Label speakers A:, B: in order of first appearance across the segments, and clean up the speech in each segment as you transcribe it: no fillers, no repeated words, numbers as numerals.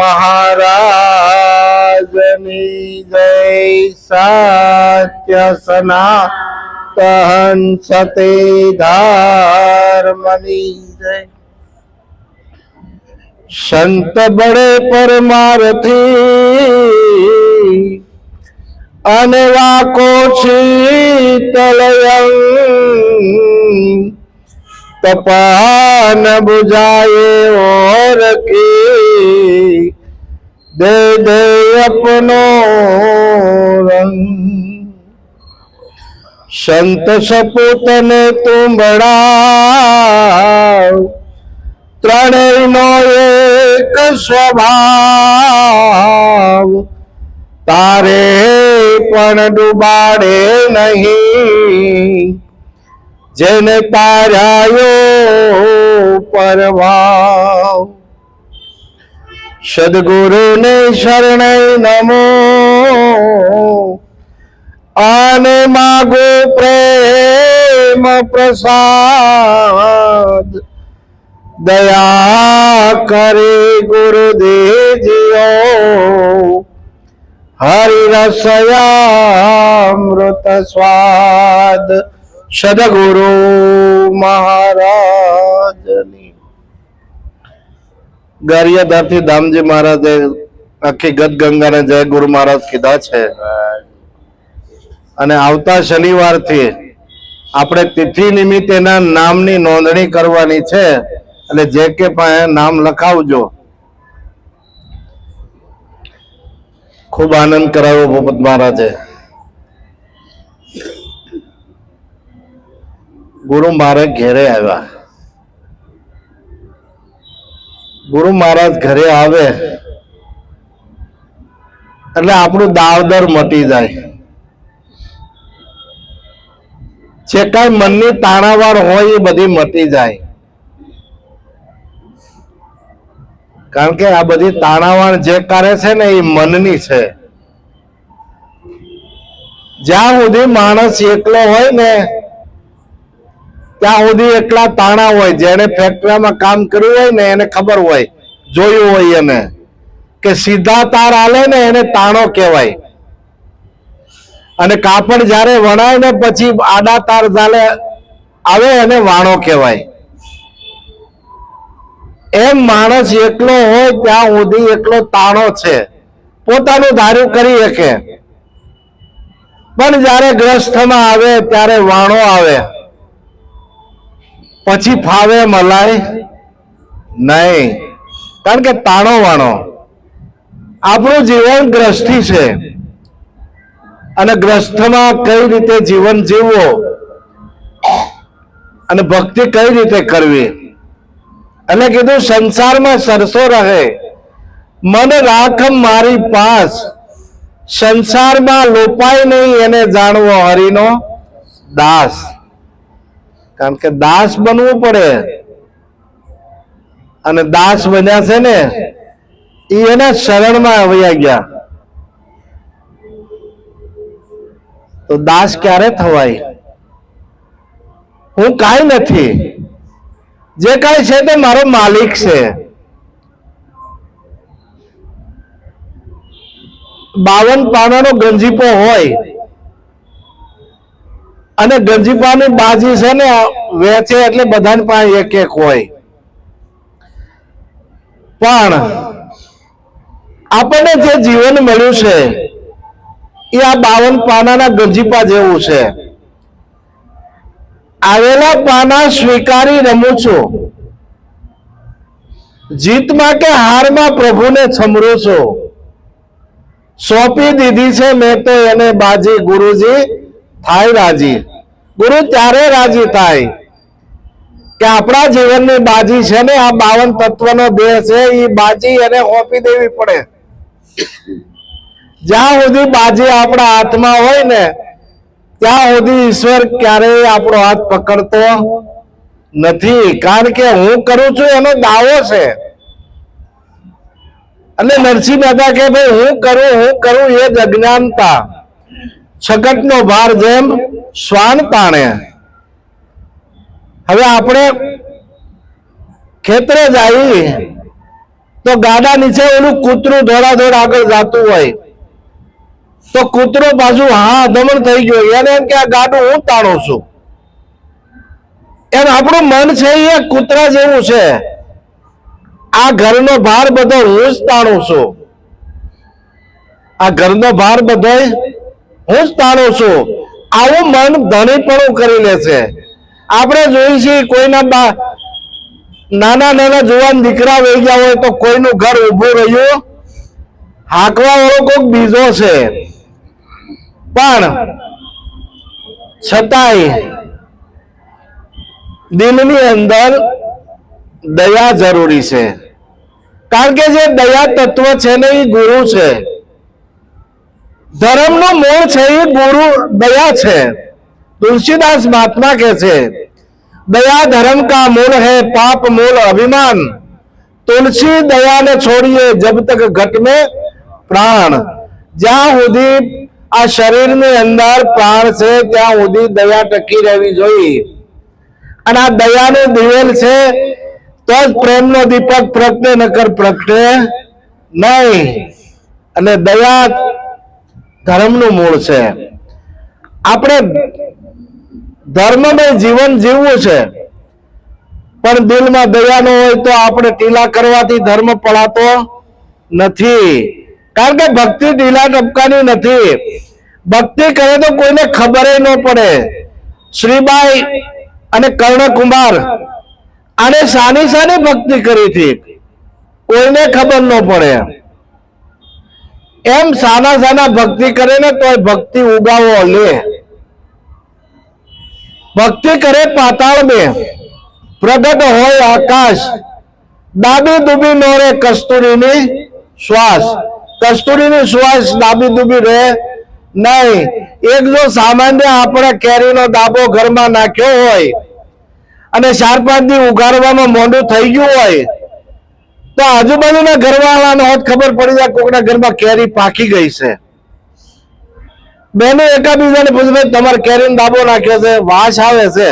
A: મહારાજની જય. સત્ય સનાતન સતે ધર્મની જય. સંત બળે પરમારથી અને વાકો શીતલયં તપાન બુઝાએ ઓર કી દે દે અપનો રંગ. સંત સપૂતને તું બળાવ ત્રણેયનો એક સ્વભાવ. તારે પણ ડૂબાડે નહીં જેને તાર્યાયો પરભાવ. સદગુરુને શરણે નમો અને માગો પ્રેમ પ્રસાદ. દયા કરે ગુરુદેવજીઓ હરિરસયામૃત સ્વાદ. સદગુરુ મહારાજની. ગારિયાધારથી દામજી મહારાજે આખી ગત ગંગાને જય ગુરુ મહારાજ કીધા છે. અને આવતા શનિવારથી આપણે તિથિ નિમિત્તે એના નામની નોંધણી કરવાની છે. એટલે જે કે પાસે નામ લખાવજો. ખૂબ આનંદ કરાવ્યો ભૂપત મહારાજે. ગુરુ મહારાજ ઘેરે આવ્યા. ગુરુ મહારાજ ઘરે આવે એટલે આપણું દાવદર મટી જાય. જે કઈ મનની તાણાવાળ હોય એ બધી મટી જાય. કારણ કે આ બધી તાણાવાળ જે કરે છે ને એ મનની છે. જ્યાં સુધી માણસ એકલો હોય ને ત્યાં સુધી એકલા તાણા હોય. જેને ફેક્ટરીમાં કામ કર્યું હોય ને એને ખબર હોય, જોયું હોય એને કે સીધા તાર હાલે ને એને તાણો કહેવાય. અને કાપડ જયારે વણાય ને પછી આડા તાર ચાલે આવે એને વાણો કહેવાય. એમ માણસ એકલો હોય ત્યાં સુધી એકલો તાણો છે, પોતાનું ધાર્યું કરી શકે. પણ જયારે ગ્રસ્થમાં આવે ત્યારે વાણો આવે. પછી ફાવે મલાય નહીં. કારણ કે તાણો વાણો. આપણું જીવન ગ્રસ્થી છે અને ગ્રસ્થમાં કઈ રીતે જીવન જીવવો અને ભક્તિ કઈ રીતે કરવી. એટલે કીધું સંસારમાં સરસો રહે મન રાખ મારી પાસ. સંસારમાં લોપાય નહીં એને જાણવો હરિનો દાસ. કારણ કે દાસ બનવું પડે. અને દાસ બન્યા છે ને એ એના શરણમાં આવ્યા ગયા. તો દાસ ક્યારે થવાય? હું કાંઈ નથી, જે કાંઈ છે તે મારો માલિક છે. 52 પાનાનો ગંજીપો હોય અને ગંજીપાની બાજી છે ને વેચે એટલે બધાની પાસે એક એક હોય. પણ આપણને જે જીવન મળ્યું છે એ આ 52 પાનાના ગંજીપા જેવું છે. આવેલા પાના સ્વીકારી રમું છું. જીતમાં કે હારમાં પ્રભુને છમરું છું. સોંપી દીધી છે મેં તો એને બાજી. ગુરુજી થાય રાજી. ગુરુ ત્યારે રાજી થાય કે આપણા જીવનની બાજી છે ને આ 52 તત્વનો દેહ છે એ બાજી એને સોંપી દેવી પડે. જ્યાં સુધી બાજી આપણા હાથમાં હોય ને ત્યાં સુધી ઈશ્વર ક્યારેય આપણો હાથ પકડતો નથી. કારણ કે હું કરું છું એનો દાવો છે. એટલે નરસિંહ મહેતા કે ભાઈ હું કરું એ જ અજ્ઞાનતા. છગટનો ભાર જેમ શ્વાન તાણે. હવે આપણે ખેતરે જઈએ તો ગાડા નીચે ઓલું કૂતરું દોડાદોડ આગળ જતું હોય તો કૂતરો પાછું હા દમણ થઈ ગયો, એને એમ કે આ ગાડું હું તાણું છું. એમ આપણું મન છે એ કૂતરા જેવું છે. આ ઘરનો ભાર બધો હું જ તાણું છું, આ ઘરનો ભાર બધો હું જ તાણું છું. આવું મન ધણીપણું કરી લે છે. આપણે જોઈ છીએ કોઈના નાના નાના જુવાન દીકરા વહી ગયા હોય તો કોઈનું ઘર ઊભું રહ્યું, હાંકવા વાળો કોઈક બીજો છે, પણ છતાંય દિલની અંદર દયા જરૂરી છે. કારણ કે જે દયા તત્વ છે ને એ ગુરુ છે. ધર્મનું મૂળ છે એ ગુરુ દયા છે. तुलसीदास महात्मा कहते हैं दया धर्म का मूल है, पाप मूल अभिमान, तुलसी दया ने छोड़िए जब तक घट में प्राण. જ્યાં સુધી આ શરીરની અંદર પ્રાણ છે ત્યાં સુધી દયા ટકી રહેવી જોઈએ. અને આ દયાનું દિવેલ છે તો જ પ્રેમનો દીપક પ્રગટે, નકર પ્રગટે નહીં. અને દયા ધર્મનું મૂળ છે. આપણે ધર્મમય જીવન જીવવું છે પણ દિલમાં દયા ન હોય તો આપણે ટીલા કરવાથી ધર્મ પડાતો નથી. કારણ કે ભક્તિ ઢીલા ટપકાની નથી. ભક્તિ કરે તો કોઈને ખબર ન પડે. શ્રીબાઈ અને કર્ણકુમાર આને સાની સાની ભક્તિ કરી હતી, કોઈને ખબર ન પડે. એમ સાના સાના ભક્તિ કરે ને તો ભક્તિ ઉગાવો લે. ભક્તિ કરે પાતાળ में પ્રગટ હોય આકાશ, દાબી દુબી નો રે કસ્તુરીની શ્વાસ. કસ્તુરીની શ્વાસ દાબી દુબી રહે નહીં. એક જો સામાન્ય આપણે કેરીનો દાબો ઘરમાં નાખ્યો હોય અને 4-5 દી ઉગાડવામાં મોડું થઈ ગયું હોય તો આજુબાજુના ઘરવાળાને હોત ખબર પડી જાય કોકના ઘરમાં કેરી પાકી ગઈ છે. બેનો એકાબીજાને પૂછે તમારે કેરીનો દાબો નાખ્યો છે, વાસ આવે છે.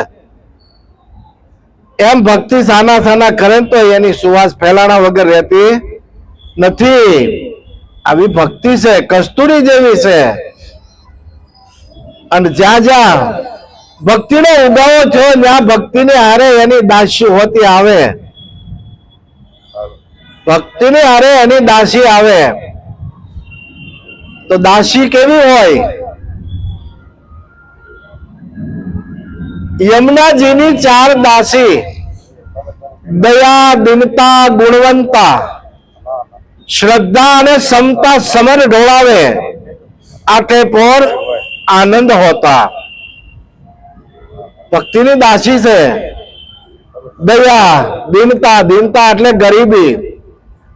A: એમ ભક્તિ સાના સાના કરે તો એની સુવાસ ફેલાણા વગર રહેતી નથી. આવી ભક્તિ છે, કસ્તુરી જેવી છે. અને જ્યાં જ્યાં ભક્તિનો ઉગાવો થયો ત્યાં ભક્તિને હારે એની દાસી હોતી આવે. ભક્તિની હારે એની દાસી આવે. તો દાસી કેવી હોય? યમુનાજીની 4 દાસી દયા, દીનતા, ગુણવંતા, શ્રદ્ધા અને સમતા સમર ઢોળાવે આટે પર આનંદ હોતા. ભક્તિની દાસી છે. દયા, દીનતા, દીનતા એટલે ગરીબી,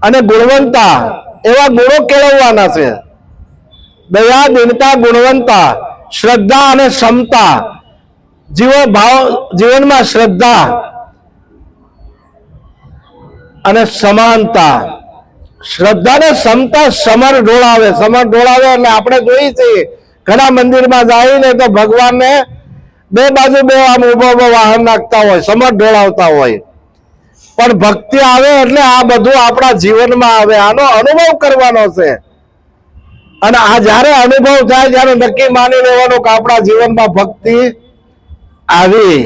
A: અને ગુણવંતા એવા ગુણો કેળવવાના છે. દયા, દીનતા, ગુણવંતા, શ્રદ્ધા અને સમતા. જીવનમાં શ્રદ્ધા અને સમાનતા. શ્રદ્ધા ને સમતા સમર ઢોળાવે. સમર ઢોળાવે એટલે આપણે જોઈએ છીએ ઘણા મંદિરમાં જઈને તો ભગવાનને બે બાજુ બે આમ ઉભો વાહન નાખતા હોય, સમર ઢોળાવતા હોય. પણ ભક્તિ આવે એટલે આ બધું આપણા જીવનમાં આવે. આનો અનુભવ કરવાનો છે. અને આ જયારે અનુભવ થાય ત્યારે નક્કી માની લેવાનું કે આપણા જીવનમાં ભક્તિ આવી.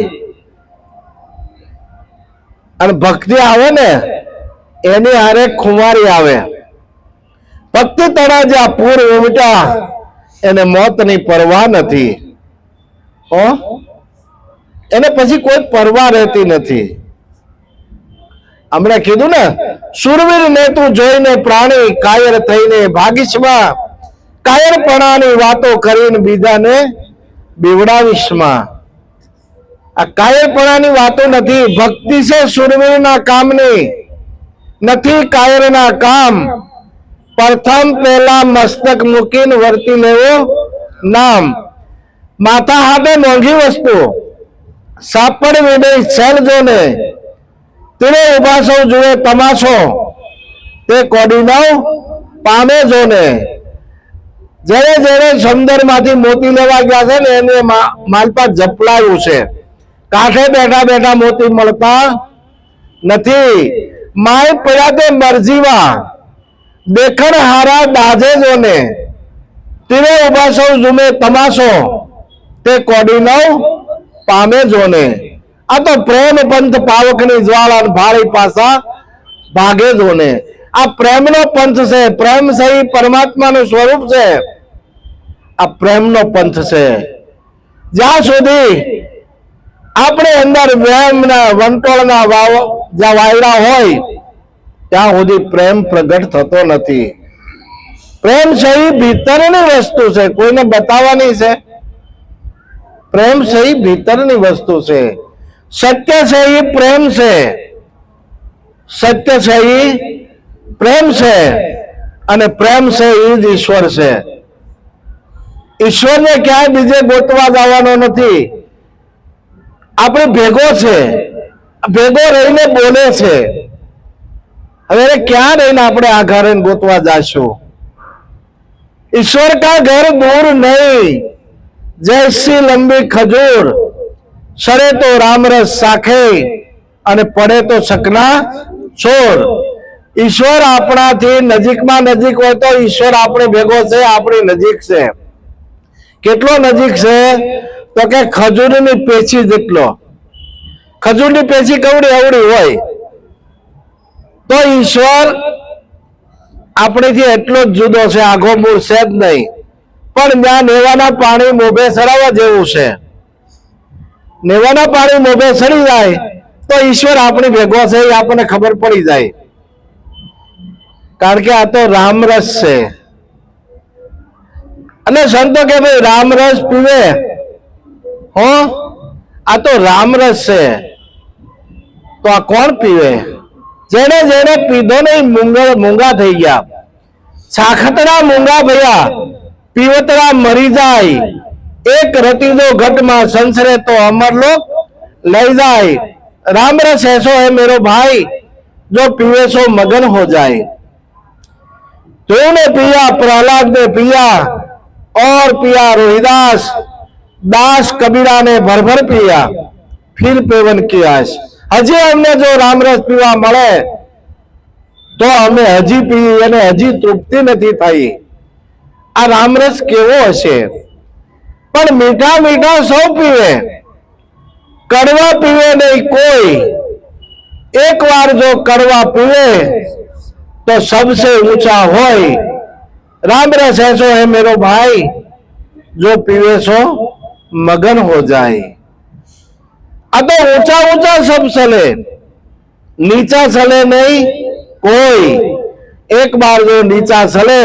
A: અને ભક્તિ આવે ને એની હારે ખુમારી આવે. ભક્તિ તળાજા પૂર ઉમટા, એને મોતની પરવા નથી. એને પછી કોઈ પરવા રહેતી નથી. હમણાં કીધું ને, સુરવીર ને તું જોઈને પ્રાણી કાયર થઈને ભાગીશમાં, કાયરપણાની વાતો કરીને બીજાને બીવડાવીશમાં. આ કાયરપણાની વાતો નથી. ભક્તિ છે સુરવીરના કામની, નથી કાયરના કામ. પ્રથમ પહેલા મસ્તક મૂકીને વર્તી લેવું નામ. માથા હાથે મોંઘી વસ્તુ સાપડવી નહીં સહેલજોને, તીરે ઉભા સૌ જુએ તમાશો, તે કોડીનો પામે જોને. જેને જેને સમંદર માંથી મોતી લેવા ગયા છે ને એને માલપા જપલાયું છે. કાંઠે બેઠા બેઠા મોતી મળતા નથી. માય પડ્યા તે મરજીવા દેખણ હારા દાજે જોને તીરે ઉભા સૌ ઝુમે તમાશો તે કોડી નવ પામે જોને. આ તો પ્રેમ પંથ પાવકની જ્વાળા ભાળી પાસા ભાગે જોને. આ પ્રેમનો પંથ છે. પ્રેમ સહી પરમાત્માનું સ્વરૂપ છે. આ પ્રેમનો પંથ છે. જ્યાં સુધી આપણે અંદર વેમના વંટોળના જ્યાં વાયડા હોય ત્યાં સુધી પ્રેમ પ્રગટ થતો નથી. પ્રેમ સહી ભીતરની વસ્તુ છે, કોઈને બતાવવાની છે. પ્રેમ સહી ભીતરની વસ્તુ છે. સત્ય સહી પ્રેમ છે. સત્ય સહી પ્રેમ છે અને પ્રેમ છે એ જ ઈશ્વર છે. ઈશ્વરને ક્યાંય બીજે ગોતવા જવાનો નથી. આપણે ભેગો છે, ભેગો રહીને બોલે છે. હવે ક્યાં રહીને આપણે આ ઘરે ગોતવા જાશું? ઈશ્વર કા ઘર દૂર નહીં, જૈસી લંબી ખજૂર, સરે તો રામરસ સાખે અને પડે તો સકના ચોર. ઈશ્વર આપણાથી નજીકમાં નજીક હોય તો ઈશ્વર આપણે ભેગો છે, આપણી નજીક છે. કેટલો નજીક છે તો કે ખજૂરની પેચી જેટલો. ખજૂરની પેચી કવડી અવડી હોય તો ઈશ્વર આપણેથી એટલો જ જુદો છે, આઘો મૂળ છે જ નહીં. પણ ત્યાં નેવાના પાણી મોભે સરાવવા જેવું છે. નેવાના પાણી મોભે સડી જાય તો ઈશ્વર આપણી ભેગો છે એ આપણને ખબર પડી જાય. કારણ કે આ તો રામરસ છે. અને સંતો કે ભાઈ રામરસ પીવે, હો આ તો રામરસ છે. તો આ કોણ પીવે? જેને જેને પીધો નહીં મૂંગા થઈ ગયા. સાખતડા મૂંગા ભયા, પીવતરા મરી જાય. એક રતીજો ઘટમાં સંસરે તો અમરલોક લઈ જાય. रामरस ऐसो है मेरो भाई जो पीवे सो मगन हो जाए। तूने पिया, प्रहलाद ने पिया और पिया रोहिदास, दास कबीरा ने भर भर पिया, फिर पेवन की आस। हजी अमने जो रामरस पीवा मळे तो अमे हजी पी अने हजी तृप्ति नथी थई। आ रामरस केवो हशे? पण मीठा मीठा सौ पीवे, कड़वा पीवे नहीं कोई। एक बार जो कड़वा पीवे तो सबसे ऊंचा होय। रामरस ऐसो है मेरो भाई जो पीवे सो मगन हो जाए। अब तो ऊंचा ऊंचा सब चले, नीचा चले नहीं कोई। एक बार जो नीचा चले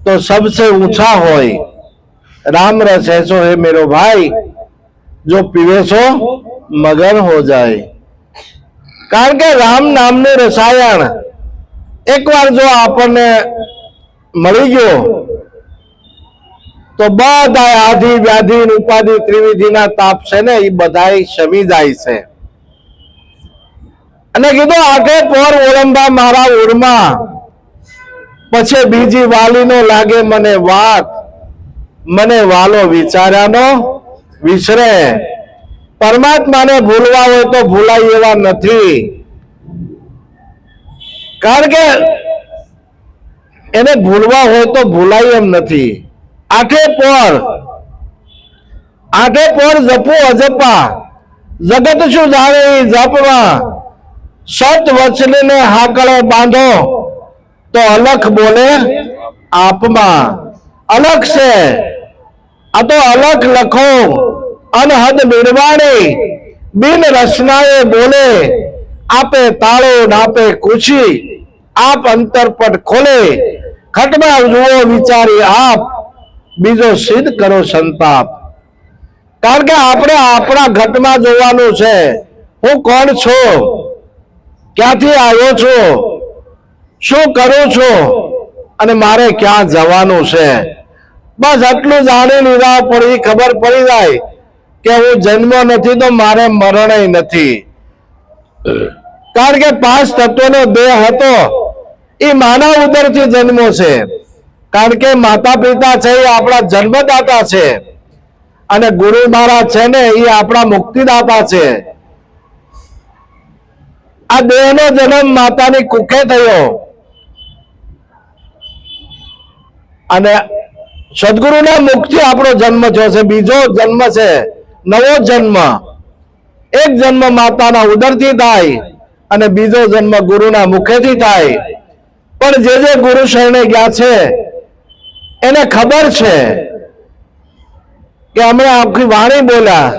A: तो सबसे ऊंचा होय। रामरस ऐसो है मेरो भाई जो पीवे सो मगन हो जाए। कारण के राम नाम ने रसायण एक बार जो आपने मળી ગયો તો બધા આધિ વ્યાધિ ઉપાધિ ત્રિવિધિના તાપ છે ને એ બધાય શમી જાય છે। અને કીધું આગે પોર ઓળંબા મારા ઉરમાં, પછી બીજી વાલીનો લાગે મને વાત, મને વાલો વિચાર્યાનો વિસરે। પરમાત્માને ભૂલવા હોય તો ભૂલાય એવા નથી। કારણ કે એને ભૂલવા હોય તો ભૂલાય એમ નથી। આઠે પોર જપો અજપા, જગત શું જાણે જપવા। સત વચને હાકળે બાંધો તો અલખ બોલે આપમાં। અલખ છે આ તો અલખ લખો, અનહદ નિર્વાણે બિન રસનાએ બોલે। આપે તાળો નાપે કુછી, आप अंतरपट खोले। खटमा जुओ विचारी आप, बीजो सिद्ध करो संताप। कारण के आपणे आपणा घटमा जोवानुं छे, हूँ कोण छो, क्यांथी आव्यो छो, शुं करूं छो अने मारे क्या जवानुं छे। बस आटलुं जाणी लीधा पड़ी खबर पड़ी जाय के हूँ जन्म्यो नथी तो मारे मरणय नथी। कारण के 5 तत्वोनो देह हतो એ માનવ ઉદરથી જન્મો છે। કારણ કે માતા પિતા છે એ આપણા જન્મદાતા છે અને ગુરુ મહારાજ છે ને એ આપણા મુક્તિદાતા છે। આ દેહનો જન્મ માતાની કુખે થયો અને સદગુરુના મુખથી આપણો જન્મ થયો છે. બીજો જન્મ છે, નવો જન્મ. એક જન્મ માતાના ઉદરથી થાય અને બીજો જન્મ ગુરુના મુખેથી થાય. પણ જે ગુરુ શરણે ગયા છે એને ખબર છે કે અમે આખી વાણી બોલ્યા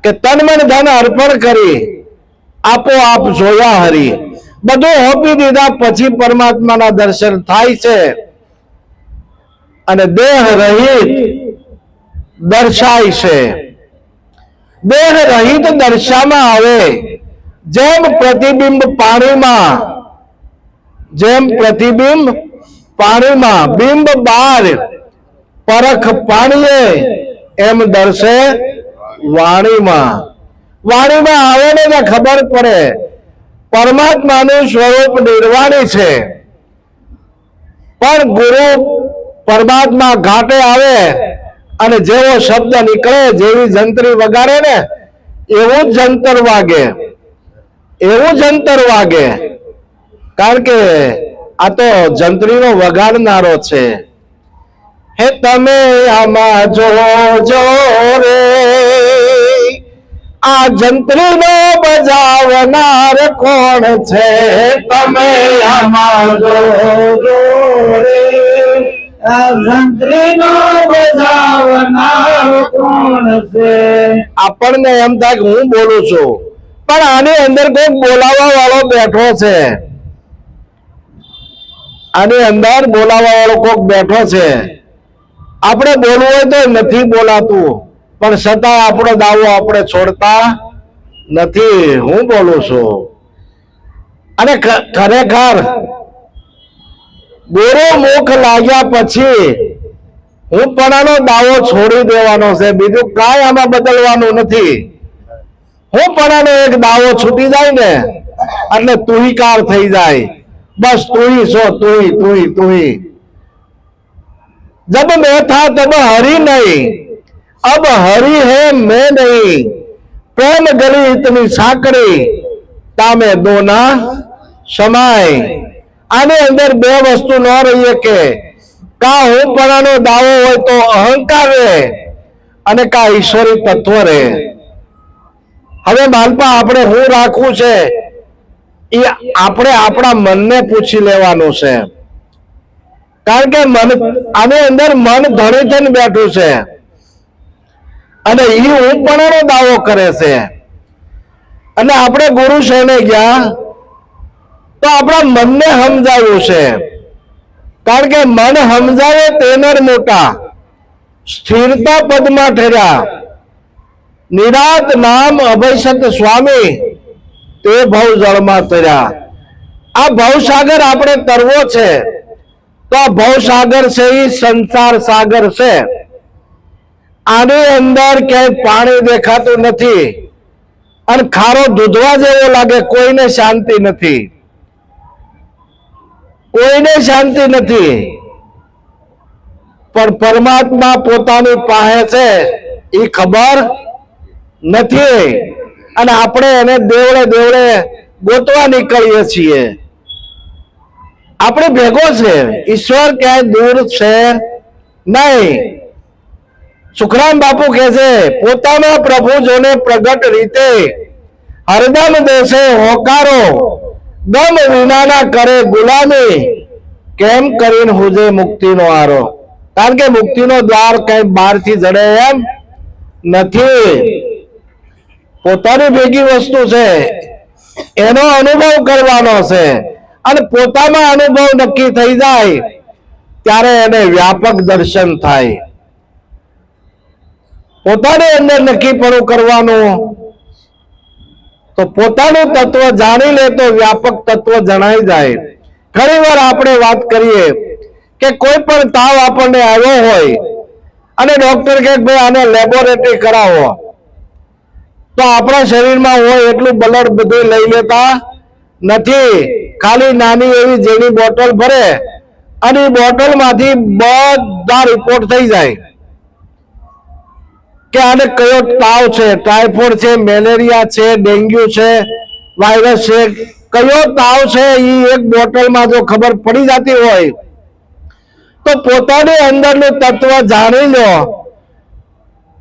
A: કે તન મન ધન અર્પણ કરી આપોઆપ જોયા હરી. બધું હોપી દીધા પછી પરમાત્માના દર્શન થાય છે અને દેહ રહિત દર્શાય છે. દેહ રહિત દર્શામાં આવે જેમ પ્રતિબિંબ પાણીમાં, જેમ પ્રતિબિંબ પાણીમાં, બિંબ બાર પરખ પાણીએ, એમ દર્શે વાણીમાં. વાણીમાં આવે ને ખબર પડે પરમાત્માનું સ્વરૂપ નિર્વાણી છે. પણ ગુરુ પરમાત્મા ઘાટે આવે અને જેવો શબ્દ નીકળે, જેવી જંત્રી વગાડે ને એવું જ જંતર વાગે, એવું જંતર વાગે. કારણ કે આ તો જંત્રીનો વગાડનારો છે. હે તમે આમાં જોજો રે, આ જંત્રીનો બજાવનાર કોણ છે? તમે આમાં જોજો રે, આ જંત્રીનો બજાવનાર કોણ છે? આપણને એમ થાય કે હું બોલું છું, પણ આની અંદર કોઈક બોલાવવા વાળો બેઠો છે. આની અંદર બોલાવવા વાળો કોઈક બેઠો છે. આપણે બોલવું હોય તો નથી બોલાતું, પણ છતાં આપણો દાવો આપણે છોડતા નથી. હું બોલું છું. અને ખરેખર ગુરુ મુખ લાગ્યા પછી હું પણાનો દાવો છોડી દેવાનો છે. બીજું કાંઈ આમાં બદલવાનું નથી. હું પણાનો એક દાવો છૂટી જાય ને એટલે તુહીકાર થઈ જાય. બસ તુહી સો તુહી તુહી તુહી. जब मैं था तब हरि नहीं, अब हरि है मैं नहीं. प्रेम गली इतनी साकड़ी, तामे दोना समाय. આની અંદર બે વસ્તુ ન રહીએ કે કા હું પણાનો દાવો હોય તો અહંકાર રહે અને કા ઈશ્વરી તત્વ રહે. હવે માલપા આપણે હું રાખવું છે એ આપણે આપણા મનને પૂછી લેવાનું છે. કારણ કે મન, આની અંદર મન ધણી થઈને બેઠું છે અને એ હું પણાનો દાવો કરે છે. અને આપણે ગુરુ શરણે ગયા તો આપણા મનને સમજાવ્યું છે. કારણ કે મન સમજાવે તેનર મોટા, સ્થિરતા પદમાં ઠર્યા. નિરાત નામ અભયસત સ્વામી, તે ભવ જળમાં તર્યા. આ ભવસાગર આપણે તરવો છે તો આ ભવસાગર છે એ સંસાર સાગર છે. આની અંદર ક્યાંય પાણી દેખાતું નથી અને ખારો દૂધવા જેવો લાગે. કોઈને શાંતિ નથી, કોઈને શાંતિ નથી. પણ પરમાત્મા પોતાની પાસે છે એ ખબર નથી અને આપણે એને દેવળે દેવળે ગોતવા નીકળીએ છીએ. આપણે ભેગો છે. ઈશ્વર ક્યાંય દૂર છે નહીં. સુખરામ બાપુ કહે છે પોતાના પ્રભુ જોને પ્રગટ રીતે હરદમ દેશે હોકારો, ગમ વિનાના કરે ગુલામી, કેમ કરીને હુજે મુક્તિનો આરો. કારણ કે મુક્તિનો દ્વાર કઈ બહારથી જડે એમ નથી. પોતાની ભેગી વસ્તુ છે, એનો અનુભવ કરવાનો છે અને પોતામાં અનુભવ નક્કી થઈ જાય ત્યારે એને વ્યાપક દર્શન થાય. પોતાની અંદર નક્કીપણું કરવાનું, તો પોતાનું તત્વ જાણી લે તો વ્યાપક તત્વ જણાઈ જાય. ઘણી વાર આપણે વાત કરીએ કે કોઈ પણ તાવ આપણને આવ્યો હોય અને ડોક્ટર કહે ભાઈ આને લેબોરેટરી કરાવો, તો આપણા શરીરમાં હોય એટલું બ્લડ બધું લઈ લેતા નથી. ખાલી નાની એવી જેની બોટલ ભરે અને એ બોટલમાંથી બધા રિપોર્ટ થઈ જાય કે આને કયો તાવ છે, ટાઇફોઇડ છે, મેલેરિયા છે, ડેન્ગ્યુ છે, વાયરસ છે, કયો તાવ છે એ એક બોટલમાં જો ખબર પડી જતી હોય તો પોતાની અંદરનું તત્વ જાણી લો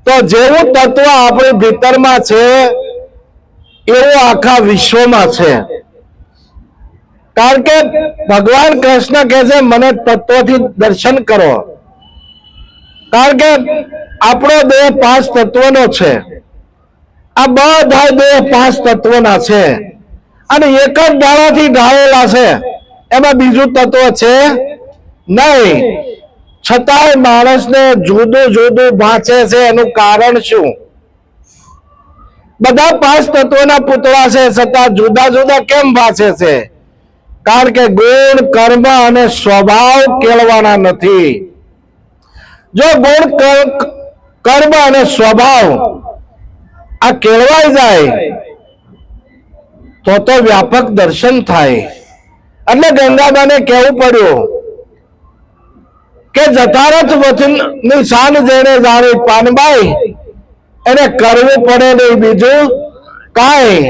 A: તો જેવું તત્વ આપણી ભીતરમાં છે એવું આખા વિશ્વમાં છે. કારણ કે ભગવાન કૃષ્ણ કહે છે મને તત્વથી દર્શન કરો. કારણ કે આપણો દેહ 5 તત્વનો છે. આ બધા દેહ 5 તત્વના છે અને એક જ ડાળાથી ઢાળેલા છે. એમાં બીજું તત્વ છે નહીં. છતાંય માણસને જુદું જુદું ભાંચે છે. એનું કારણ શું? બધા 5 તત્વના પૂતળા છે છતાં જુદા જુદા કેમ ભાંચે છે? કારણ કે ગુણ, કર્મ અને સ્વભાવ કેળવાના નથી. જો ગુણ, કર્મ અને સ્વભાવ આ કેળવાઈ જાય તો વ્યાપક દર્શન થાય. એટલે ગંગાબાને કહેવું પડ્યું કે જઠારથ વચનની શાન જેને જાણી પાનબાઈ એને કરવું પડે નહીં બીજું કાંઈ,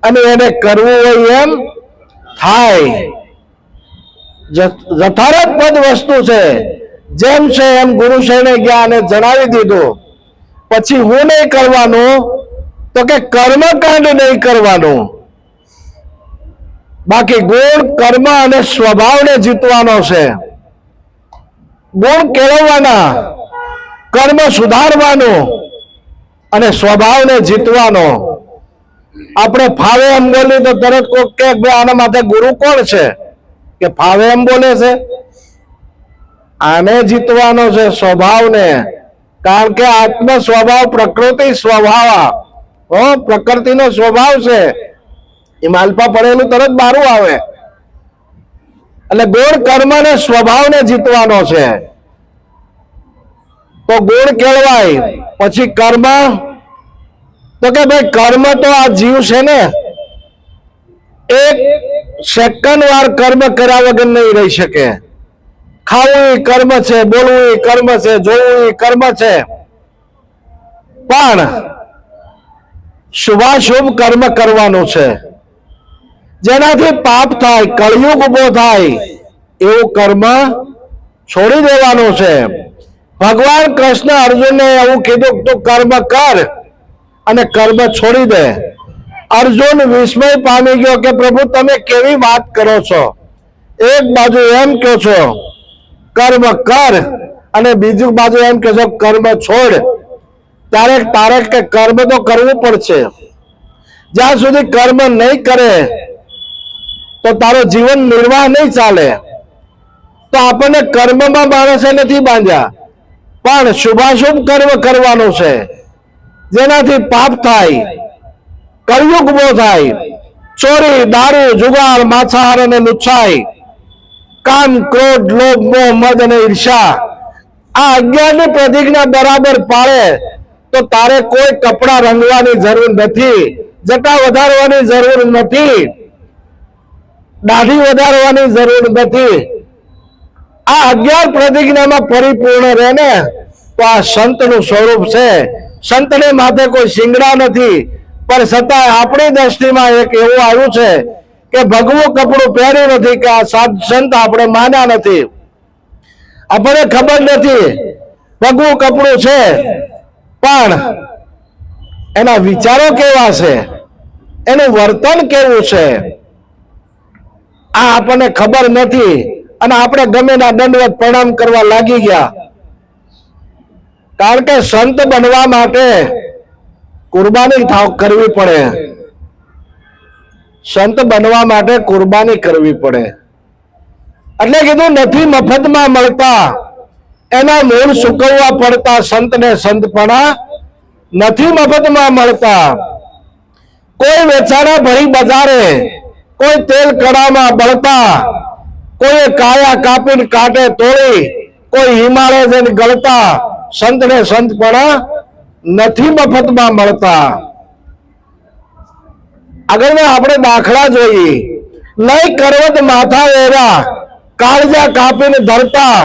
A: અને એને કરવું હોય એમ થાય. જઠારથ પદ વસ્તુ છે. જેમ છે એમ ગુરુશયને ગયા અને જણાવી દીધું. પછી હું નહીં કરવાનું તો કે કર્મકાંડ નહીં કરવાનું. બાકી ગુણ, કર્મ અને સ્વભાવને જીતવાનો છે. ગુણ કેળવવાના, કર્મ સુધારવાનું અને સ્વભાવને જીતવાનો. આપણે ફાવે એમ બોલી તો તરત કોક કે આના માથે ગુરુ કોણ છે કે ફાવે એમ બોલે છે? આને જીતવાનો છે, સ્વભાવને. કારણ કે આત્મ સ્વભાવ પ્રકૃતિ સ્વભાવ, પ્રકૃતિનો સ્વભાવ છે. એ માલપા પડેલું તરત બારું આવે. એટલે ગુણ, કર્મ ને સ્વભાવને જીતવાનો છે. તો ગુણ કેળવાય. પછી કર્મ, તો કે ભાઈ કર્મ તો આ જીવ છે ને, એક સેકન્ડ વાર કર્મ કર્યા વગર નહીં રહી શકે. ખાવું એ કર્મ છે, બોલવું એ કર્મ છે, જોવું એ કર્મ છે. પણ શુભાશુભ કર્મ કરવાનું છે. જેનાથી પાપ થાય, કળિયુગ ઉભો થાય એવું કર્મ છોડી દેવાનું છે. ભગવાન કૃષ્ણ અર્જુનને એવું કીધું તું કર્મ કર અને કર્મ છોડી દે. અર્જુન વિસ્મય પામી ગયો કે પ્રભુ તમે કેવી વાત કરો છો? એક બાજુ એમ કહો છો કર્મ કર અને બીજી બાજુ એમ કહો છો કર્મ છોડ. ત્યારે તારે કે કર્મ તો કરવું પડશે. જ્યાં સુધી કર્મ નહીં કરે તો તારો જીવન નિર્વાહ નહીં ચાલે. તો આપણને કર્મમાં માણસે નથી બાંધ્યા, પણ શુભાશુભ કર્મ કરવાનું છે. જેનાથી પાપ થાય, કળિયુગ ઉભો થાય. ચોરી, દારૂ, જુગાર, માછાહાર અને લુચ્છાઈ, કામ, ક્રોધ, લોભ, મોહ, મદ અને ઈર્ષા, આ 11ની પ્રતિજ્ઞા બરાબર પાળે તો તારે કોઈ કપડા રંગવાની જરૂર નથી, જટા વધારવાની જરૂર નથી, દાઢી વધારવાની જરૂર નથી. આ 11 પ્રતિજ્ઞામાં પરિપૂર્ણ રહે ને તો આ સંતનું સ્વરૂપ છે. સંતને માથે કોઈ શિંગડા નથી, પણ છતાંય આપણી દ્રષ્ટિમાં એક એવું આવ્યું છે કે ભગવું કપડું પહેર્યું નથી, કે આ સાધુ સંત આપણે માન્યા નથી. આપણને ખબર નથી ભગવું કપડું છે, પણ એના વિચારો કેવા છે, એનું વર્તન કેવું છે, આ આપણને ખબર નથી. અને આપણે ગમે ના દંડવત પ્રણામ કરવા લાગી ગયા. કારણ કે સંત બનવા માટે કુરબાની કરવી પડે. સંત બનવા માટે કુરબાની કરવી પડે. એટલે કીધું નથી મફતમાં મળતા, એના મૂળ સૂકવવા પડતા. સંતને સંતપણા નથી મફતમાં મળતા. કોઈ વેચાણા ભરી બજારે, કોઈ તેલ કડામાં બળતા, કોઈ કાયા કાપીને કાંટે તોડી, કોઈ હિમાલય જઈને ગળતા. સંતને સંતપણા નથી મફતમાં મળતા. આગળ આપણે દાખલા જોઈએ. નહીં કરવત માથા વેરા, કાળજા કાપીને ધરતા.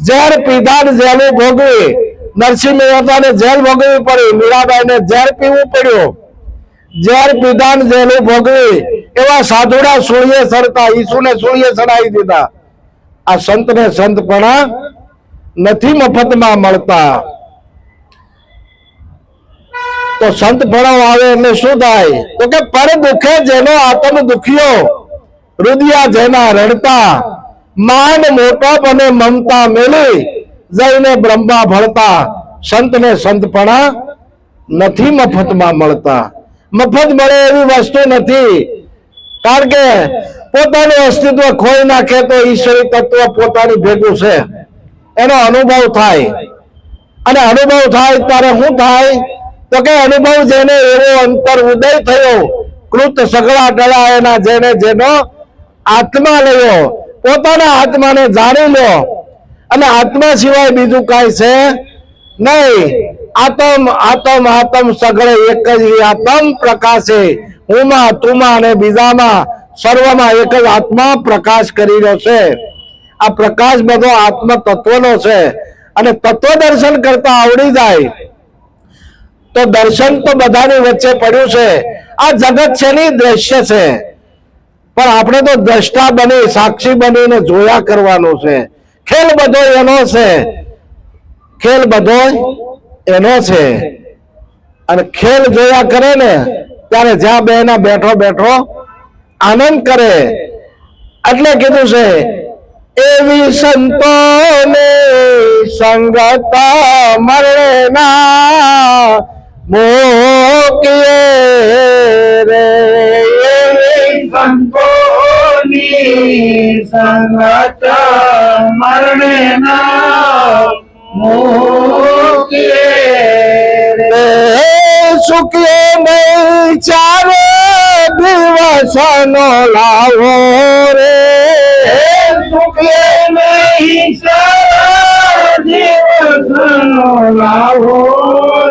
A: ઝેર પીધા જેલું ભોગવી. નરસિંહ મહેતાને જેલ ભોગવવી પડી, મીરાબાઈને ઝેર પીવું પડ્યું. ઝેર પીધા જેલું ભોગવી એવા સાધુડા સૂળીએ ચડતા, ઈસુને સૂળીએ ચડાવી દીધા. આ સંતને સંતપણા નથી મફતમાં મળતા. તો સંતપણો આવે એટલે શું થાય? તો કે પર દુખે જેનો આત્મ દુખ્યો, રુદિયા જેના રડતા, માન મોટપ અને મમતા મેલી જઈને બ્રહ્મા ભળતા. સંતને સંતપણા નથી મફતમાં મળતા. મફત મળે એવી વસ્તુ નથી. કારણ કે પોતાનું અસ્તિત્વ ખોઈ નાખે તો ઈશ્વરી તત્વ પોતાની ભેગું છે એનો અનુભવ થાય. અને અનુભવ થાય ત્યારે શું થાય? તો કે અનુભવ જેને એવો અંતર ઉદય થયો, કૃત સગળા ટળા એના જેને જેનો આત્મા લયો, પોતાના આત્માને જાણી લો. અને આત્મા સિવાય બીજું કાંઈ છે નહીં. આતમ આતમ આતમ સગળે એક જ આતમ પ્રકાશે, હુંમાં તુમાં અને બીજામાં સર્વમાં એક જ આત્મા પ્રકાશ કરી રહ્યો છે. આ પ્રકાશ બધો આત્મ તત્વનો છે. અને તત્વ દર્શન કરતા આવડી જાય તો દર્શન તો બધાની વચ્ચે પડ્યું છે. આ જગત છે ની દ્રશ્ય છે, પણ આપણે તો દ્રષ્ટા બની સાક્ષી બનીને જોયા કરવાનું છે. ખેલ બધો એનો છે, ખેલ બધો એનો છે. અને ખેલ જોયા કરે ને ત્યારે જ્યાં બેના બેઠો બેઠો આનંદ કરે. એટલે કીધું છે એવી સંતોને સંગતા મરણના મોકીએ રે. એવી
B: સંતોની સંગતા મરણના મોકીએ
A: રે. સુખીએ નહીં ચારે દિવસનો લાવો રે.
B: સુખીએ નહીં ચારે દિવસનો લાવો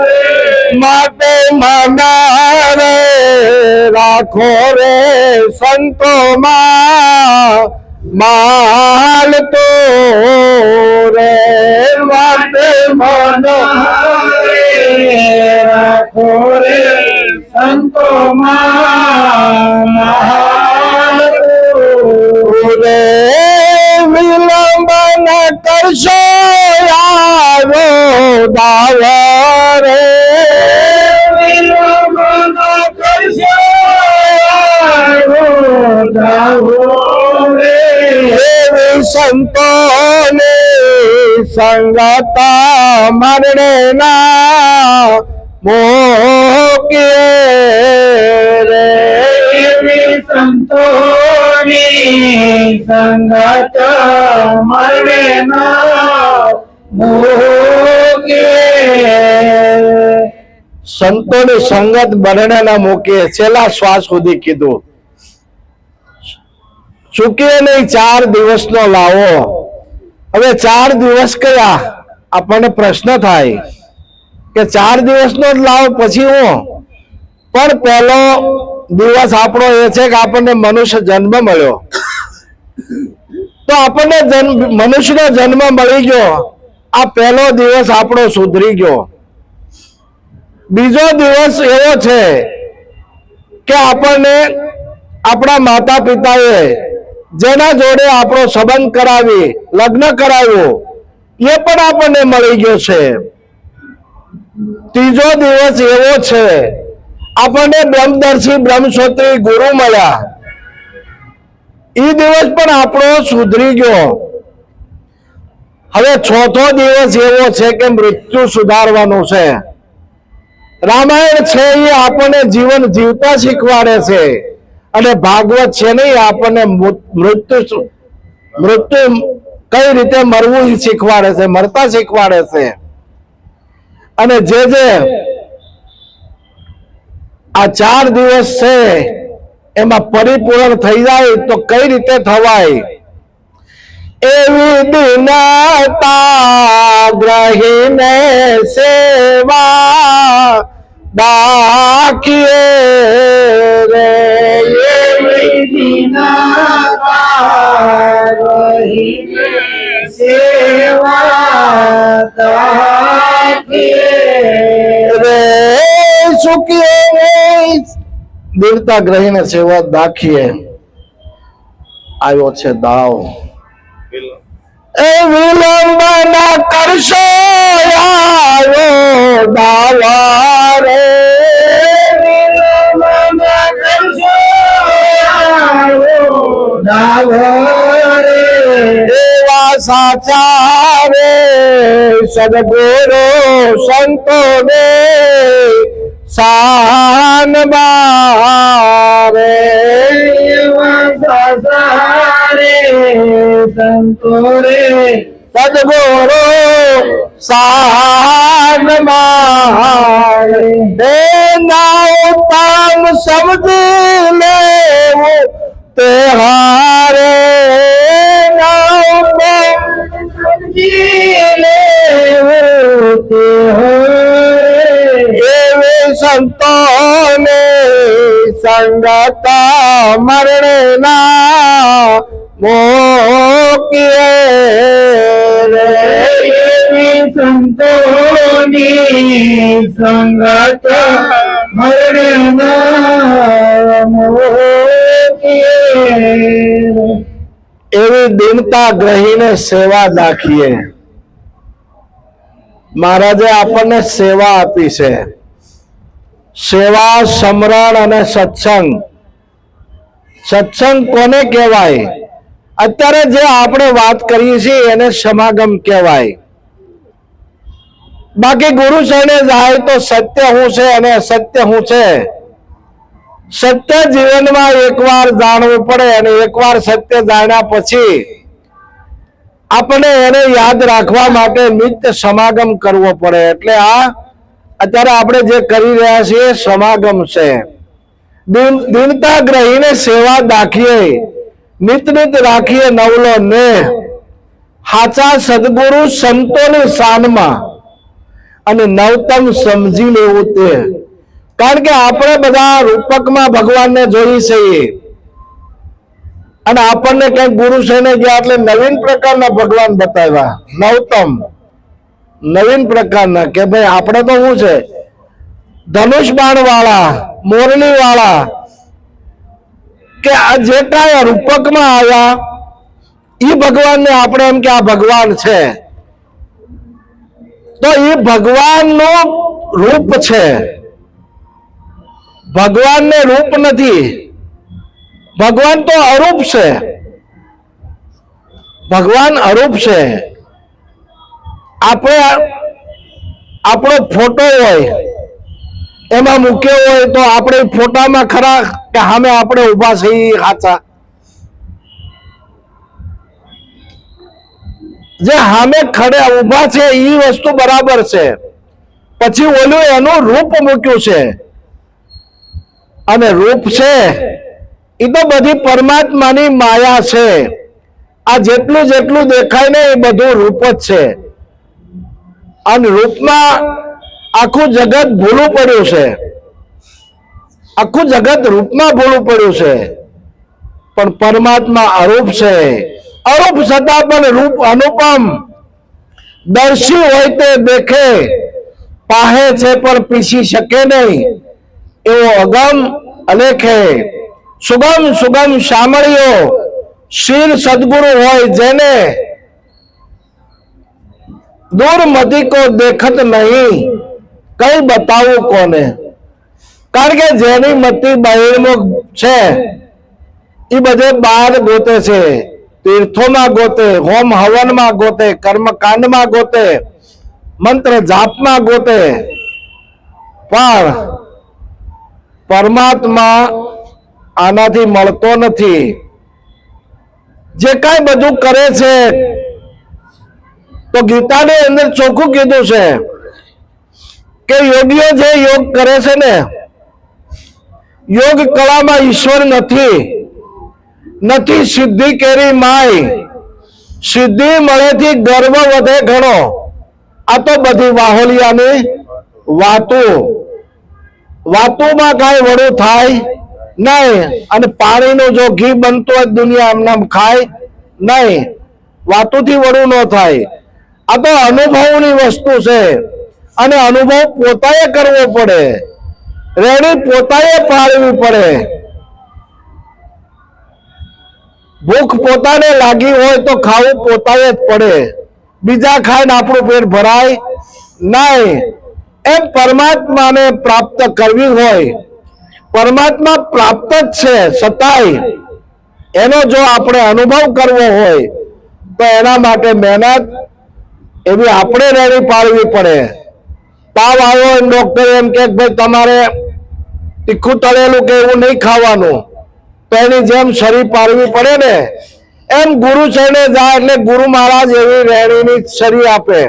B: રે.
A: માટે મનારે રાખો રે સંતોમાં માલ તો રે.
B: માટે મનારે રાખો રે સંતોમાં માલ
A: રે. વિલંબ ન કરશો યારો દાવ રે.
B: વિલંબ ન કરશો યારો દાવ રે.
A: એવી સંતોને સંગતા મરણના મોકીએ રે.
B: એવી સંતોની સંગત મરણના મોકીએ.
A: સંતોની સંગત મરણના મૂકીએ. છેલ્લા શ્વાસ સુધી કીધું. ચૂકીએ નહીં 4 દિવસનો લાવો. હવે 4 દિવસ કયા? આપણને પ્રશ્ન થાય કે 4 દિવસનો જ લાવો પછી હું. પણ પહેલો દિવસ આપણો એ છે કે આપણને મનુષ્ય જન્મ મળ્યો. તો આપણને મનુષ્યનો જન્મ મળી ગયો. આ પહેલો દિવસ આપણો સુધરી ગયો. બીજો દિવસ એવો છે કે આપણને આપણા માતા પિતાએ જેના જોડે આપણો સંબંધ કરાવી, લગ્ન કરાવ્યું, એ પણ આપણને મળી ગયો છે. ત્રીજો દિવસ એવો છે આપણને બ્રહ્મદર્શી બ્રહ્મસૂત્રી ગુરુ મળ્યા. એ દિવસ પણ આપણો સુધરી ગયો. હવે ચોથો દિવસ એવો છે કે મૃત્યુ સુધારવાનું છે. રામાયણ છે એ આપણને જીવન જીવતા શીખવાડે છે. અને ભાગવત છે ને આપણને મૃત્યુ કઈ રીતે મરવું એ શીખવાડે છે, મરતા શીખવાડે છે. અને જે આ 4 દિવસ છે એમાં પરિપૂર્ણ થઈ જાય તો કઈ રીતે થવાય? એવી દિનતા ગ્રહીને સેવા દાખીએ રે.
B: એવી દિનતા રહીને સેવા દાખીએ
A: રે. સુખીએ નહીં દીનતા ગ્રહીને સેવા દાખીએ આવ્યો છે દાવ એ વિલંબ ના કરશો આવ્યો દાવા રે
B: વિલંબ ન કરશો આવ્યો દાવા રે
A: એવા સાચા રે સદગુરુ સંતો ને શાન બારે
B: સારે સંતો રે
A: સદગુરુ શાન બારે ના ઉત્તમ સમજી લેવું તે હારે ના ઉત્તમ
B: સમજી લેવું તે
A: એવી સંતોને સંગત મરણે ના મોકીએ રે
B: એવી સંતોની સંગત મરણના મોકીએ
A: એવી દીનતા ગ્રહીને સેવા દાખીએ મહારાજે આપણને સેવા આપી છે સેવા સમરણ અને સત્સંગ સત્સંગ કોને કહેવાય અત્યારે જે આપણે વાત કરીએ છીએ એને સમાગમ કહેવાય બાકી ગુરુ શરણે જાય તો સત્ય શું છે અને અસત્ય શું છે સત્ય જીવનમાં એકવાર જાણવું પડે અને એકવાર સત્ય જાણ્યા પછી આપણે એને યાદ રાખવા માટે નિત્ય સમાગમ કરવો પડે એટલે આ અત્યારે આપણે જે કરી રહ્યા છીએ સમાગમ છે દીનતા ગ્રહીને સેવા દાખીએ નિત રાખીએ નવલો ને હાચા સદગુરુ સંતોની શાનમાં અને નવતમ સમજી લેવું તે કારણ કે આપણે બધા રૂપકમાં ભગવાનને જોઈ છીએ અને આપણને કઈ ગુરુ શરણે ગયા એટલે નવીન પ્રકારના ભગવાન બતાવ્યા નવતમ નવીન પ્રકારના કે ભાઈ આપણે તો શું છે ધનુષ બાણ વાળા મોરલી વાળા કે આ જે કાંઈ રૂપકમાં આવ્યા એ ભગવાનને આપણે એમ કે આ ભગવાન છે તો એ ભગવાનનું રૂપ છે ભગવાનને રૂપ નથી ભગવાન તો અરૂપ છે ભગવાન અરૂપ છે આપણે આપણો ફોટો હોય એમાં મૂક્યો હોય તો આપણે ફોટામાં ખરા કે સામે આપણે ઊભા છીએ સાચા જે સામે ખડે ઊભા છે એ વસ્તુ બરાબર છે પછી ઓલું એનું રૂપ મૂક્યું છે અને રૂપ છે એ તો બધી પરમાત્માની માયા છે આ જેટલું જેટલું દેખાય ને એ બધું રૂપ જ છે અને રૂપમાં આખું જગત ભૂલું પડ્યું છે આખું જગત રૂપમાં ભૂલું પડ્યું છે પણ પરમાત્મા અરૂપ છે અરૂપ છતાં પણ રૂપ અનુપમ દર્શી હોય તે દેખે પાહે છે પણ પીસી શકે નહીં એવો અગમ અલેખે સુગમ સુગમ શામળીઓ શીલ સદગુરુ હોય જેને દૂર મતી કો દેખત નહીં કઈ બતાવું કોને કારણ કે જેની મતિ બહિર્મુખ છે એ બધે બહાર ગોતે છે તીર્થોમાં ગોતે હોમ હવનમાં ગોતે કર્મકાંડમાં ગોતે મંત્ર જાપમાં ગોતે પણ પરમાત્મા આનાથી મળતો નથી જે કાંઈ બધું કરે છે તો ગીતાની અંદર ચોખ્ખું કીધું છે કે યોગીઓ જે યોગ કરે છે ને યોગ કળામાં ઈશ્વર નથી સિદ્ધિ કેરી માય સિદ્ધિ મળેથી ગર્વ વધે ઘણો આ તો બધી વાહોલિયાની વાતોમાં કાંઈ વડું થાય નહીં અને પાણીનું જો ઘી બનતું હોય દુનિયા એમનામ ખાય નહીં વાતોથી વડું ન થાય આ તો અનુભવની વસ્તુ છે અને અનુભવ પોતાએ કરવો પડે રેડી પોતાએ પાળવી પડે. ભૂખ પોતાને લાગી હોય તો ખાવું પોતાએ જ પડે. બીજા ખાઈને આપણું પેટ ભરાય નહીં. એમ પરમાત્માને પ્રાપ્ત કરવી હોય, પરમાત્મા પ્રાપ્ત જ છે, છતાંય એનો જો આપણે અનુભવ કરવો હોય તો એના માટે મહેનત એવી આપણે રેડી પાડવી પડે. તાવ આવ્યો એમ ડોક્ટર એમ કે ભાઈ તમારે તીખું તળેલું કે એવું નહીં ખાવાનું, તો એની જેમ શરીર પાડવી પડે ને, એમ ગુરુ ચરણે જાય એટલે ગુરુ મહારાજ એવી રેણીની શરીર આપે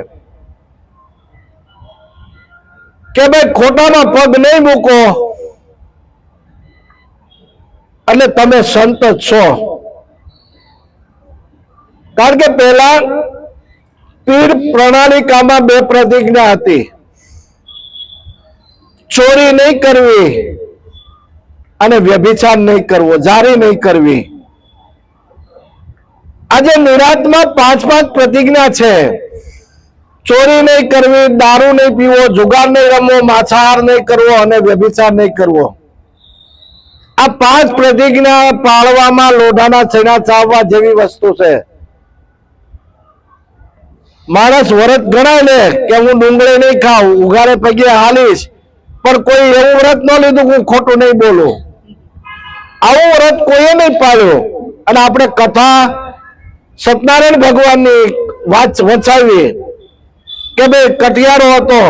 A: કે ભાઈ ખોટામાં પગ નહીં મૂકો એટલે તમે સંત જ છો. કારણ કે પહેલા પીર પ્રણાલિકામાં 2 પ્રતિજ્ઞા હતી: ચોરી નહીં કરવી અને વ્યભિચાર નહીં કરવો, જારી નહીં કરવી. આજે નિરાતમાં 5 પ્રતિજ્ઞા છે: ચોરી નહીં કરવી, દારૂ નહીં પીવો, જુગાર નહીં રમવો, માછાહાર નહીં કરવો અને વ્યભિચાર નહીં કરવો. આ 5 પ્રતિજ્ઞા પાળવામાં લોઢાના છેડા ચાવવા જેવી વસ્તુ છે. માણસ વ્રત ગણાય ને કે હું ડુંગળી નહીં ખાઉં, ઉઘાડે પગે હાલીશ, પણ કોઈ એવું વ્રત ન લીધું હું ખોટું નહીં બોલું. આવું વ્રત કોઈએ નહીં પાળ્યું. અને આપણે કથા સત્યનારાયણ ભગવાનની વચાવી કે ભાઈ કટિયારો હતો,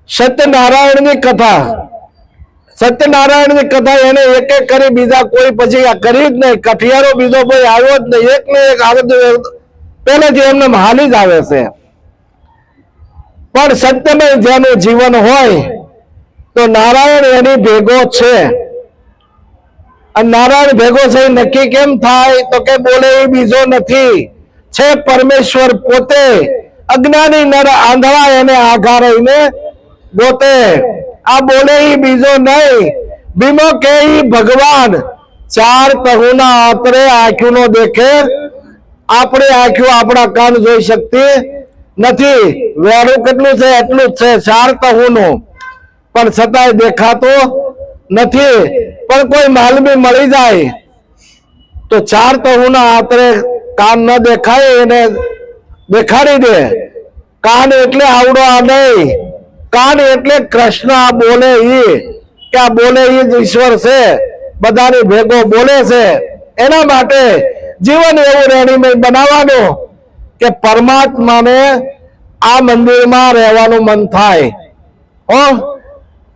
A: સત્યનારાયણની કથા, સત્યનારાયણની કથા એને એક એક કરી, બીજા કોઈ પછી આ કરી જ નહીં. કઠિયારો બીજો કોઈ આવ્યો જ નહીં, એક ને એક આગળ પહેલેથી એમને હાલી જ આવે છે. પણ સત્યમય જેનું જીવન હોય તો નારાયણ એની ભેગો છે. અને નારાયણ ભેગો છે નક્કી કેમ થાય તો કે બોલે એ બીજો નથી, છે પરમેશ્વર પોતે. અજ્ઞાની નર આંધળા એને આઘા રહીને ગોતે. આ બોલે ઈ બીજો નહીં, બીમો કે ઈ ભગવાન. 4 તહુના આતરે આંખ્યું નો દેખે, આપણે આંખ્યું આપણા કાન જોઈ શકતી નથી. વેરું કેટલું છે એટલું જ છે, 4 તહુનું, પણ છતાંય દેખાતો નથી. પણ કોઈ માલમી મળી જાય તો 4 તહુના આતરે કાન ન દેખાય એને દેખાડી દે. કાન એટલે આવડો આ નહીં, કાન એટલે કૃષ્ણ આ બોલે ઈ, કે આ બોલે ઈ જ ઈશ્વર છે, બધાની ભેગો બોલે છે. એના માટે જીવન એવું રેણીમય બનાવવાનું કે પરમાત્માને આ મંદિરમાં રહેવાનું મન થાય.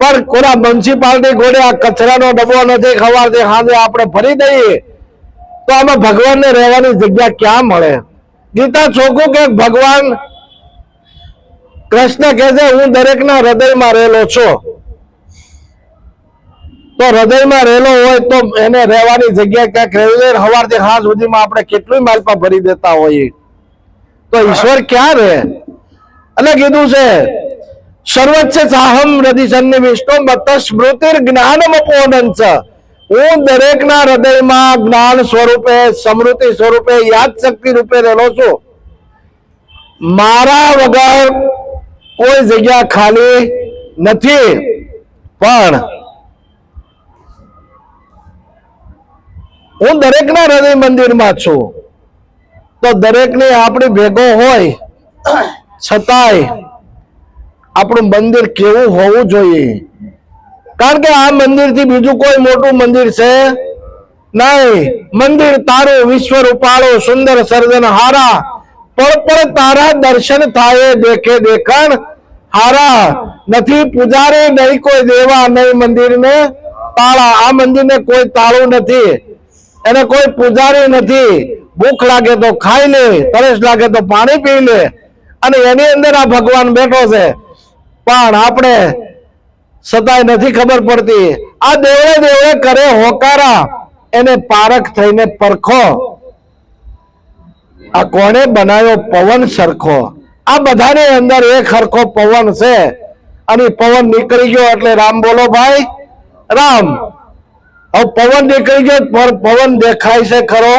A: પણ કોના મ્યુનિસિપાલિટી ઘોડે આ કચરાનો ડબ્બો નથી, ખવારથી સાંજે આપણે ભરી દઈએ તો આમાં ભગવાનને રહેવાની જગ્યા ક્યાં મળે? ગીતા ચોખ્ખું કે ભગવાન કૃષ્ણ કહે છે હું દરેકના હૃદયમાં રહેલો છું. તો હૃદયમાં રહેલો હોય તો એને રહેવાની જગ્યા ક્યાંક રહેવી જોઈએ. સવારથી સાંજ સુધીમાં આપણે કેટલું માલપા ભરી દેતા હોઈએ તો ઈશ્વર ક્યાં રહે? એટલે કીધું છે સર્વચ્છ સાહમ હૃદય સન્નિવિષ્ટો મત સ્મૃતિર જ્ઞાનમ અપોનંચ. હું દરેકના હૃદયમાં જ્ઞાન સ્વરૂપે, સ્મૃતિ સ્વરૂપે, યાદ શક્તિ રૂપે રહેલો છું. મારા વગર કોઈ જગ્યા ખાલી નથી. પણ હું દરેકના હૃદય મંદિરમાં છું. તો દરેકને આપણી ભેગો હોય છતાંય આપણું મંદિર કેવું હોવું જોઈએ? કારણ કે આ મંદિરથી બીજું કોઈ મોટું મંદિર છે નહીં. મંદિર તારું વિશ્વ રૂપાળું સુંદર સર્જન હારા, પણ તારા દર્શન થાય દેખે દેખણ હારા. નથી પૂજારી નહીં કોઈ દેવા, નહીં મંદિરને તાળા. આ મંદિરને કોઈ તાળું નથી, એને કોઈ પૂજારી નથી. ભૂખ લાગે તો ખાઈ લે, તરસ લાગે તો પાણી પી લે, અને એની અંદર આ ભગવાન બેઠો છે. પણ આપણે છતાંય નથી ખબર પડતી. આ દેવળે દેવળે કરે હોકારા, એને પારખ થઈને પરખો. આ કોણે બનાવ્યો પવન સરખો? આ બધાની અંદર એક સરખો પવન છે. અને પવન નીકળી ગયો એટલે રામ બોલો ભાઈ રામ. હવે પવન નીકળી ગયો પણ પવન દેખાય છે ખરો?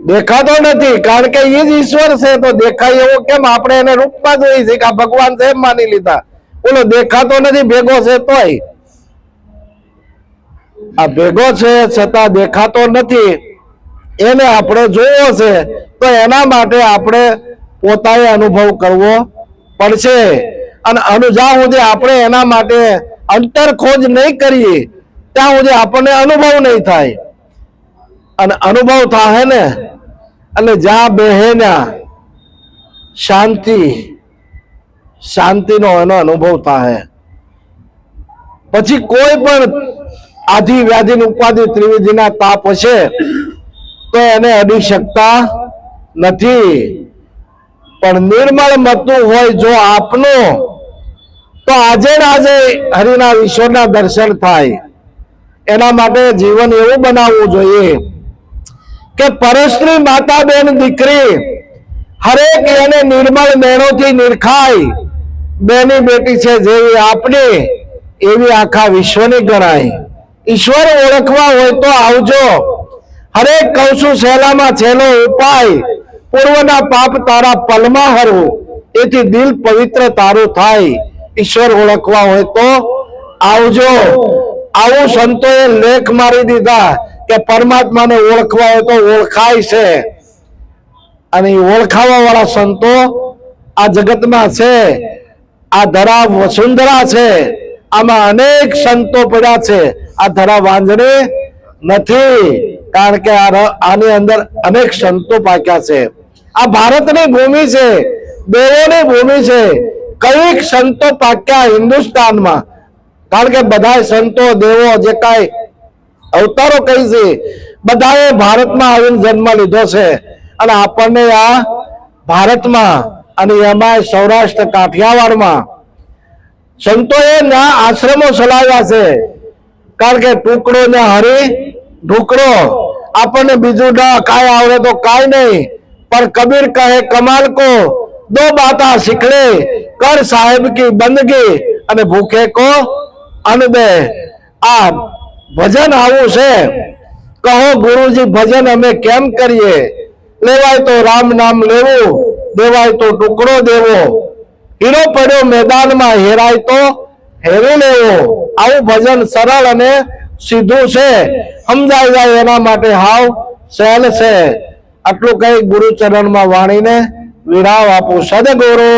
A: દેખાતો નથી. કારણ કે એ જ ઈશ્વર છે તો દેખાય એવો કેમ? આપણે એને રૂપમાં જોઈએ છે કે આ ભગવાન છે એમ માની લીધા. ઓલો દેખાતો નથી ભેગો છે તોય, આ ભેગો છે છતાં દેખાતો નથી, એને આપણે જોવો છે તો એના માટે આપણે પોતાએ અનુભવ કરવો પડશે. અને જ્યાં સુધી આપણે એના માટે અંતર ખોજ નહીં કરીએ ત્યાં સુધી આપણને અનુભવ નહીં થાય. અને અનુભવ થાય ને એટલે જ્યાં બેહેના શાંતિનો એનો અનુભવ થાય. પછી કોઈ પણ આધિ વ્યાધિ ઉપાધિ ત્રિવિધિના તાપ હશે તો એને અડી શકતા નથી. પણ નિર્મળ મતું હોય જો આપનો તો આજે ને આજે હરિના ઈશ્વરના દર્શન થાય. એના માટે જીવન એવું બનાવવું જોઈએ કે પરસ્ત્રી માતા બેન દીકરી હરેક એને નિર્મળ નૈણોથી નિરખાય. બેની બેટી છે જેવી આપની એવી આખા વિશ્વની ગણાય. ઈશ્વર ઓળખવા હોય તો આવજો. હરેક કહું છું સહેલામાં છેલ્લો ઉપાય, પૂર્વના પાપ તારા પલમાં હરવું, એથી દિલ પવિત્ર તારું થાય. ઈશ્વર ઓળખવા હોય તો આવજો. આવું સંતોએ લેખ મારી દીધા કે પરમાત્માને ઓળખવા હોય તો ઓળખાય છે. અને ઓળખાવા વાળા સંતો આ જગતમાં છે. આ ધરા વસુંધરા છે, આમાં અનેક સંતો પડ્યા છે. આ ધરા વાંજણી નથી, કારણ કે આની અંદર અનેક સંતો પાક્યા છે. આ ભારતની ભૂમિ છે, દેવોની ભૂમિ છે. કઈક સંતો પાક્યા હિન્દુસ્તાનમાં, કારણ કે બધા સંતો દેવો જે કાંઈ અવતારો કહી છે બધાએ ભારતમાં આવીને જન્મ લીધો છે. અને આપણને આ ભારતમાં અને એમાં સૌરાષ્ટ્ર કાઠિયાવાડમાં સંતોએ ના આશ્રમો ચલાવ્યા છે. કારણ કે ટુકડો ને હરી ઢુકડો, આપણને બીજું કાંઈ આવડે તો કાંઈ નહીં, પણ કબીર કહે કમાલ કો દો બાતા શીખડે, કર સાહેબ કી બંદગી અને ભૂખે કો અન્ન દે. આ ભજન આવું છે. કહો ગુરુજી ભજન અમે કેમ કરીએ? લેવાય તો રામ નામ લેવું, દેવાય તો ટુકડો દેવો, હીરો પડ્યો મેદાનમાં હેરાય તો હેરી લેવો. આવું ભજન સરળ અને સીધું છે, સમજાઈ જાય એના માટે હાવ સહેલ છે. આટલું કઈ ગુરુચરણમાં વાણીને વિરામ આપું. સદગુરુ